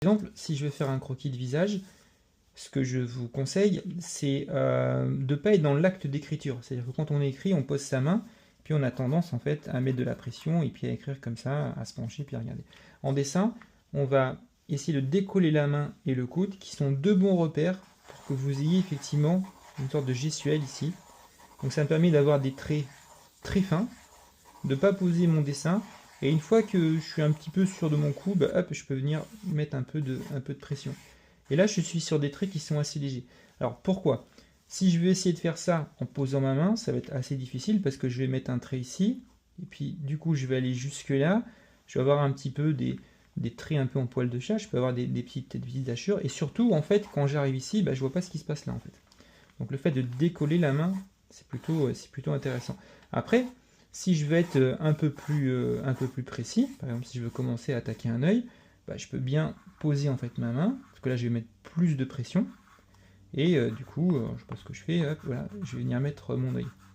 Par exemple, si je veux faire un croquis de visage, ce que je vous conseille, c'est de ne pas être dans l'acte d'écriture. C'est-à-dire que quand on écrit, on pose sa main, puis on a tendance en fait à mettre de la pression et puis à écrire comme ça, à se pencher, puis à regarder. En dessin, on va essayer de décoller la main et le coude, qui sont deux bons repères pour que vous ayez effectivement une sorte de gestuelle ici. Donc ça me permet d'avoir des traits très fins, de ne pas poser mon dessin, et une fois que je suis un petit peu sûr de mon coup, bah, hop, je peux venir mettre un peu de pression. Et là, je suis sur des traits qui sont assez légers. Alors pourquoi? Si je veux essayer de faire ça en posant ma main, ça va être assez difficile parce que je vais mettre un trait ici, et puis du coup je vais aller jusque là, je vais avoir un petit peu des traits un peu en poil de chat, je peux avoir des petites hachures, et surtout en fait quand j'arrive ici, bah, je vois pas ce qui se passe là en fait. Donc le fait de décoller la main, c'est plutôt intéressant. Après, si je veux être un peu plus précis, par exemple si je veux commencer à attaquer un œil, bah, je peux bien poser en fait ma main, parce que là je vais mettre plus de pression, et du coup, je sais pas ce que je fais, hop, voilà, je vais venir mettre mon œil.